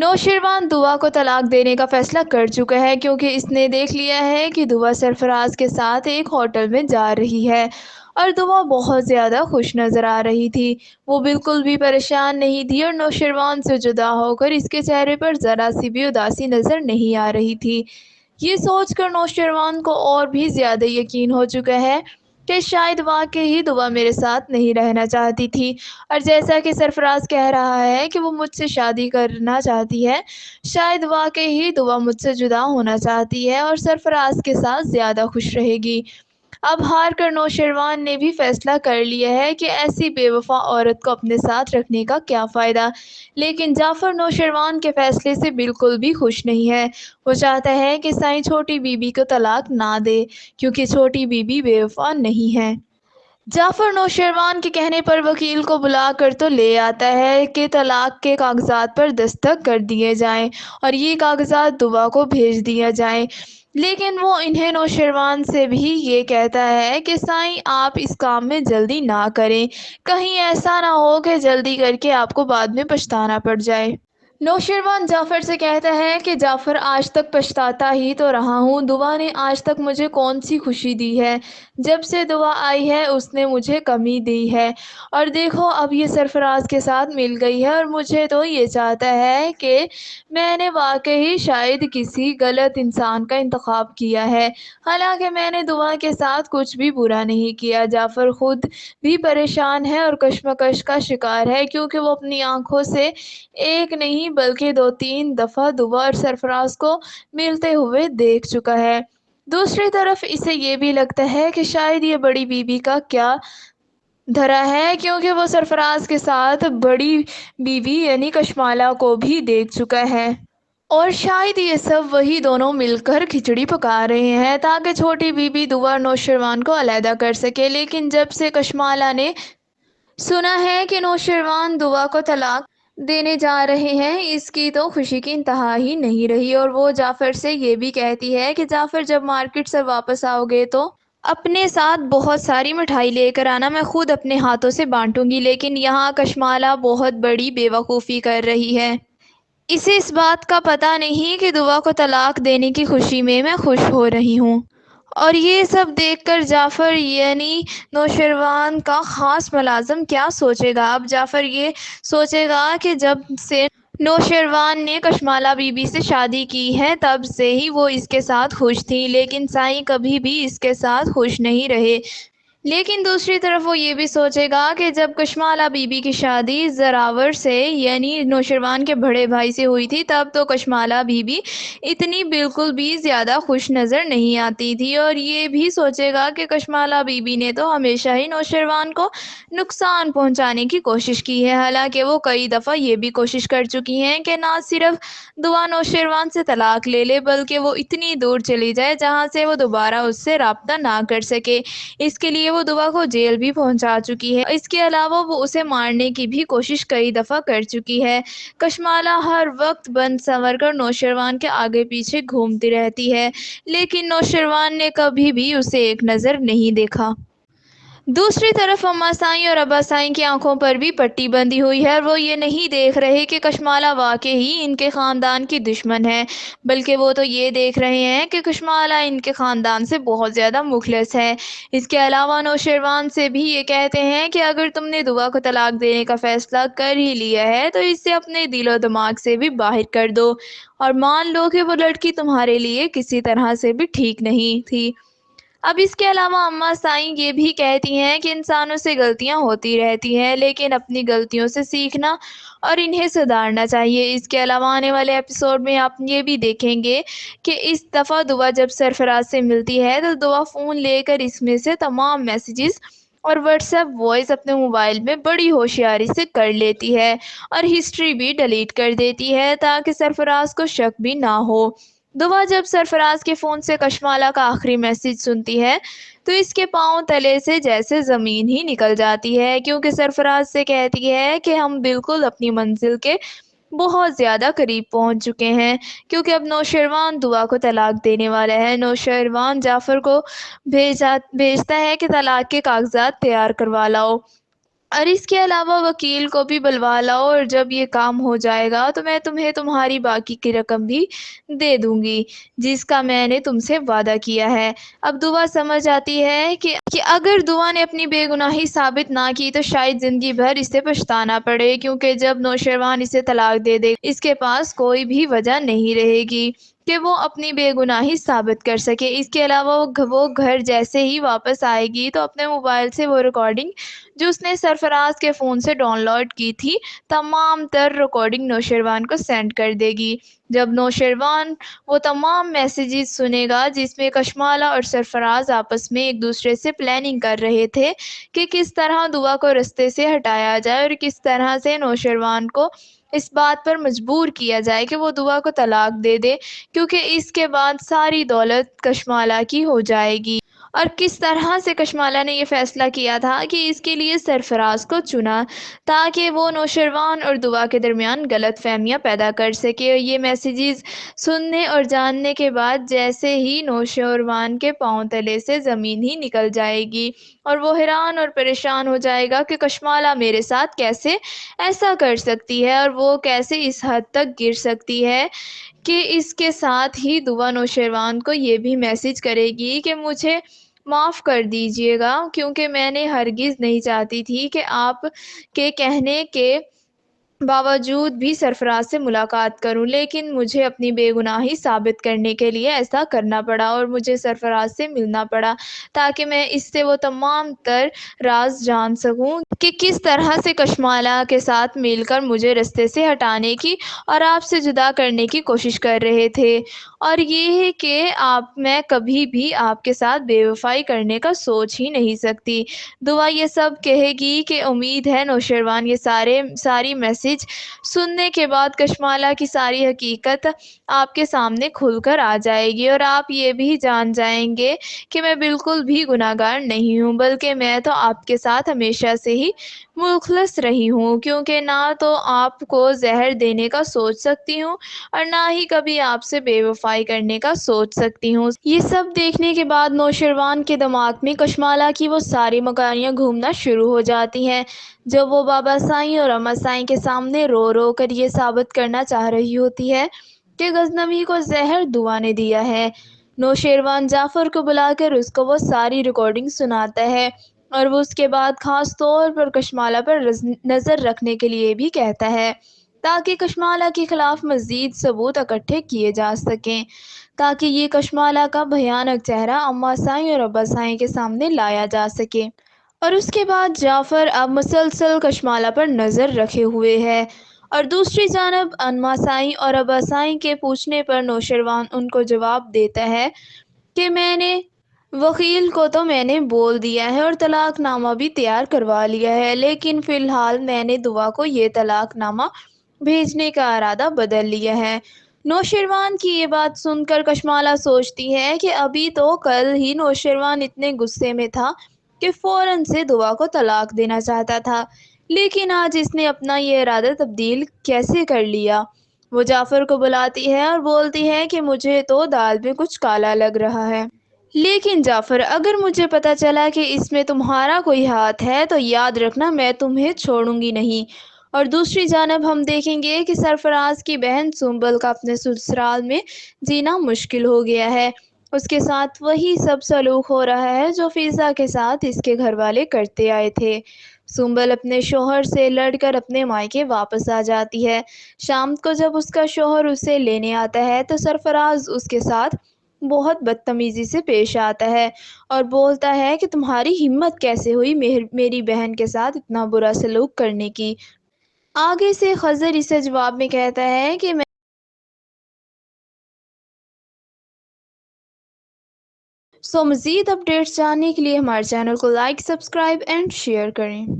नौशरवान दुआ को तलाक देने का फैसला कर चुका है क्योंकि इसने देख लिया है कि दुआ सरफराज के साथ एक होटल में जा रही है और दुआ बहुत ज़्यादा खुश नज़र आ रही थी। वो बिल्कुल भी परेशान नहीं थी और नौशरवान से जुदा होकर इसके चेहरे पर ज़रा सी भी उदासी नज़र नहीं आ रही थी। ये सोचकर नौशरवान को और भी ज़्यादा यकीन हो चुका है कि शायद वाकई ही दुआ मेरे साथ नहीं रहना चाहती थी। और जैसा कि सरफराज कह रहा है कि वो मुझसे शादी करना चाहती है, शायद वाकई ही दुआ मुझसे जुदा होना चाहती है और सरफराज के साथ ज़्यादा खुश रहेगी। अब हार कर नौशरवान ने भी फैसला कर लिया है कि ऐसी बेवफा औरत को अपने साथ रखने का क्या फ़ायदा। लेकिन जाफ़र नौशरवान के फैसले से बिल्कुल भी खुश नहीं है। वो चाहता है कि साईं छोटी बीबी को तलाक ना दे क्योंकि छोटी बीबी बेवफा नहीं है। जाफ़र नौशरवान के कहने पर वकील को बुलाकर तो ले आता है कि तलाक के कागज़ात पर दस्तखत कर दिए जाएं और ये कागज़ात दुआ को भेज दिया जाए। लेकिन वो इन्हें नौशरवान से भी ये कहता है कि साईं आप इस काम में जल्दी ना करें, कहीं ऐसा ना हो कि जल्दी करके आपको बाद में पछताना पड़ जाए। नौशरवान जाफ़र से कहता है कि जाफ़र आज तक पछताता ही तो रहा हूँ, दुआ ने आज तक मुझे कौन सी खुशी दी है। जब से दुआ आई है उसने मुझे कमी दी है और देखो अब ये सरफराज के साथ मिल गई है और मुझे तो ये चाहता है कि मैंने वाकई शायद किसी गलत इंसान का इंतखाब किया है। हालांकि मैंने दुआ के साथ कुछ भी बुरा नहीं किया। जाफ़र खुद भी परेशान है और कश्मकश का शिकार है क्योंकि वो अपनी आंखों से एक नहीं बल्कि 2-3 दफ़ा दुआ और सरफराज को मिलते हुए देख चुका है। दूसरी तरफ इसे ये भी लगता है कि शायद ये बड़ी बीबी का क्या धरा है क्योंकि वो सरफराज के साथ बड़ी बीबी यानी कशमाला को भी देख चुका है। और शायद ये सब वही दोनों मिलकर खिचड़ी पका रहे हैं ताकि छोटी बीबी दुआ और नौशरवान को अलहदा कर सके। लेकिन जब से कशमाला ने सुना है कि नौशरवान दुआ को तलाक देने जा रहे हैं, इसकी तो खुशी की इंतहा ही नहीं रही और वो जाफ़र से ये भी कहती है कि जाफ़र जब मार्केट से वापस आओगे तो अपने साथ बहुत सारी मिठाई लेकर आना, मैं खुद अपने हाथों से बांटूंगी। लेकिन यहाँ कशमाला बहुत बड़ी बेवकूफ़ी कर रही है। इसे इस बात का पता नहीं कि दुआ को तलाक देने की खुशी में मैं खुश हो रही हूँ। और ये सब देखकर जाफ़र यानी नौशरवान का ख़ास मुलाज़िम क्या सोचेगा। अब जाफ़र ये सोचेगा कि जब से नौशरवान ने कशमाला बीबी से शादी की है तब से ही वो इसके साथ खुश थी, लेकिन साईं कभी भी इसके साथ खुश नहीं रहे। लेकिन दूसरी तरफ वो ये भी सोचेगा कि जब कशमाला बीबी की शादी ज़रावर से यानी नौशरवान के बड़े भाई से हुई थी तब तो कशमाला बीबी इतनी बिल्कुल भी ज़्यादा खुश नज़र नहीं आती थी। और ये भी सोचेगा कि कशमाला बीबी ने तो हमेशा ही नौशरवान को नुकसान पहुंचाने की कोशिश की है। हालांकि वो कई दफ़ा ये भी कोशिश कर चुकी हैं कि ना सिर्फ दुआ नौशरवान से तलाक ले ले बल्कि वो इतनी दूर चली जाए जहाँ से वो दोबारा उससे रब्ता ना कर सके। इसके लिए वो दुआ को जेल भी पहुंचा चुकी है। इसके अलावा वो उसे मारने की भी कोशिश कई दफ़ा कर चुकी है। कशमाला हर वक्त बन संवर कर नौशरवान के आगे पीछे घूमती रहती है, लेकिन नौशरवान ने कभी भी उसे एक नज़र नहीं देखा। दूसरी तरफ अम्मा साईं और अब्बा साईं की आंखों पर भी पट्टी बंधी हुई है और वो ये नहीं देख रहे कि कशमाला वाकई ही इनके ख़ानदान की दुश्मन है, बल्कि वो तो ये देख रहे हैं कि कशमाला इनके ख़ानदान से बहुत ज़्यादा मुखलिस है। इसके अलावा नौशरवान से भी ये कहते हैं कि अगर तुमने दुआ को तलाक देने का फ़ैसला कर ही लिया है तो इसे अपने दिलो दिमाग से भी बाहर कर दो और मान लो कि वो लड़की तुम्हारे लिए किसी तरह से भी ठीक नहीं थी। अब इसके अलावा अम्मा साईं ये भी कहती हैं कि इंसानों से गलतियां होती रहती हैं, लेकिन अपनी गलतियों से सीखना और इन्हें सुधारना चाहिए। इसके अलावा आने वाले एपिसोड में आप ये भी देखेंगे कि इस दफ़ा दुआ जब सरफराज से मिलती है तो दुआ फ़ोन लेकर इसमें से तमाम मैसेजेस और व्हाट्सएप वॉइस अपने मोबाइल में बड़ी होशियारी से कर लेती है और हिस्ट्री भी डिलीट कर देती है ताकि सरफराज को शक भी ना हो। दुआ जब सरफराज के फ़ोन से कशमाला का आखिरी मैसेज सुनती है तो इसके पाँव तले से जैसे ज़मीन ही निकल जाती है, क्योंकि सरफराज से कहती है कि हम बिल्कुल अपनी मंजिल के बहुत ज़्यादा करीब पहुंच चुके हैं, क्योंकि अब नौशरवान दुआ को तलाक देने वाला है। नौशरवान जाफ़र को भेजता है कि तलाक के कागज़ात तैयार करवा लाओ। اور اس کے علاوہ وکیل کو بھی بلوا لاؤ، اور جب یہ کام ہو جائے گا تو میں تمہیں تمہاری باقی کی رقم بھی دے دوں گی، جس کا میں نے تم سے وعدہ کیا ہے۔ اب دعا سمجھ آتی ہے کہ اگر دعا نے اپنی بے گناہی ثابت نہ کی تو شاید زندگی بھر اسے پچھتانا پڑے، کیونکہ جب نوشیروان اسے طلاق دے دے اس کے پاس کوئی بھی وجہ نہیں رہے گی کہ وہ اپنی بے گناہی ثابت کر سکے۔ اس کے علاوہ وہ گھر جیسے ہی واپس آئے گی تو اپنے موبائل سے وہ ریکارڈنگ جو اس نے سرفراز کے فون سے ڈاؤن لوڈ کی تھی، تمام تر ریکارڈنگ نوشیروان کو سینڈ کر دے گی۔ جب نوشیروان وہ تمام میسیجز سنے گا جس میں کشمالہ اور سرفراز آپس میں ایک دوسرے سے پلاننگ کر رہے تھے کہ کس طرح دعا کو رستے سے ہٹایا جائے اور کس طرح سے نوشیروان کو اس بات پر مجبور کیا جائے کہ وہ دعا کو طلاق دے دے، کیونکہ اس کے بعد ساری دولت کشمالہ کی ہو جائے گی۔ اور کس طرح سے کشمالہ نے یہ فیصلہ کیا تھا کہ اس کے لیے سرفراز کو چنا تاکہ وہ نوشیروان اور دعا کے درمیان غلط فہمیاں پیدا کر سکے۔ یہ میسیجز سننے اور جاننے کے بعد جیسے ہی نوشیروان کے پاؤں تلے سے زمین ہی نکل جائے گی اور وہ حیران اور پریشان ہو جائے گا کہ کشمالہ میرے ساتھ کیسے ایسا کر سکتی ہے اور وہ کیسے اس حد تک گر سکتی ہے کہ اس کے ساتھ ہی دعا نوشیروان کو یہ بھی میسج کرے گی کہ مجھے معاف کر دیجیے گا، کیونکہ میں نے ہرگز نہیں چاہتی تھی کہ آپ کے کہنے کے باوجود بھی سرفراز سے ملاقات کروں، لیکن مجھے اپنی بے گناہی ثابت کرنے کے لیے ایسا کرنا پڑا اور مجھے سرفراز سے ملنا پڑا تاکہ میں اس سے وہ تمام تر راز جان سکوں کہ کس طرح سے کشمالہ کے ساتھ مل کر مجھے رستے سے ہٹانے کی اور آپ سے جدا کرنے کی کوشش کر رہے تھے، اور یہ کہ میں کبھی بھی آپ کے ساتھ بے وفائی کرنے کا سوچ ہی نہیں سکتی۔ دعا یہ سب کہے گی کہ امید ہے نوشیروان یہ ساری میسج سننے کے بعد کشمالہ کی ساری حقیقت آپ کے سامنے کھل کر آ جائے گی اور آپ یہ بھی جان جائیں گے کہ میں بالکل بھی گناہگار نہیں ہوں، بلکہ میں تو آپ کے ساتھ ہمیشہ سے ہی مخلص رہی ہوں، کیونکہ نہ تو آپ کو زہر دینے کا سوچ سکتی ہوں اور نہ ہی کبھی آپ سے بے وفائی کرنے کا سوچ سکتی ہوں۔ یہ سب دیکھنے کے بعد نوشیروان کے دماغ میں کشمالہ کی وہ ساری مکاریاں گھومنا شروع ہو جاتی ہیں جو وہ بابا سائیں اور اما سائیں کے سامنے رو رو کر یہ ثابت کرنا چاہ رہی ہوتی ہے کہ غزنوی کو زہر دعا نے دیا ہے۔ نوشیروان جعفر کو بلا کر اس کو وہ ساری ریکارڈنگ سناتا ہے اور وہ اس کے بعد خاص طور پر کشمالہ پر نظر رکھنے کے لیے بھی کہتا ہے تاکہ کشمالہ کے خلاف مزید ثبوت اکٹھے کیے جا سکیں، تاکہ یہ کشمالہ کا بھیانک چہرہ اما سائیں اور ابا سائیں کے سامنے لایا جا سکے۔ اور اس کے بعد جعفر اب مسلسل کشمالہ پر نظر رکھے ہوئے ہے اور دوسری جانب اما سائیں اور ابا سائیں کے پوچھنے پر نوشیروان ان کو جواب دیتا ہے کہ وکیل کو تو میں نے بول دیا ہے اور طلاق نامہ بھی تیار کروا لیا ہے، لیکن فی الحال میں نے دعا کو یہ طلاق نامہ بھیجنے کا ارادہ بدل لیا ہے۔ نوشیروان کی یہ بات سن کر کشمالہ سوچتی ہے کہ ابھی تو کل ہی نوشیروان اتنے غصے میں تھا کہ فوراً سے دعا کو طلاق دینا چاہتا تھا، لیکن آج اس نے اپنا یہ ارادہ تبدیل کیسے کر لیا؟ وہ جعفر کو بلاتی ہے اور بولتی ہے کہ مجھے تو دال میں کچھ کالا لگ رہا ہے، لیکن جعفر اگر مجھے پتا چلا کہ اس میں تمہارا کوئی ہاتھ ہے تو یاد رکھنا میں تمہیں چھوڑوں گی نہیں۔ اور دوسری جانب ہم دیکھیں گے کہ سرفراز کی بہن سنبل کا اپنے سسرال میں جینا مشکل ہو گیا ہے، اس کے ساتھ وہی سب سلوک ہو رہا ہے جو فضا کے ساتھ اس کے گھر والے کرتے آئے تھے۔ سنبل اپنے شوہر سے لڑ کر اپنے مائکے واپس آ جاتی ہے۔ شام کو جب اس کا شوہر اسے لینے آتا ہے تو سرفراز اس کے ساتھ بہت بدتمیزی سے پیش آتا ہے اور بولتا ہے کہ تمہاری ہمت کیسے ہوئی میری بہن کے ساتھ اتنا برا سلوک کرنے کی۔ آگے سے خضر اسے جواب میں کہتا ہے کہ مزید اپڈیٹس جاننے کے لیے ہمارے چینل کو لائک، سبسکرائب اینڈ شیئر کریں۔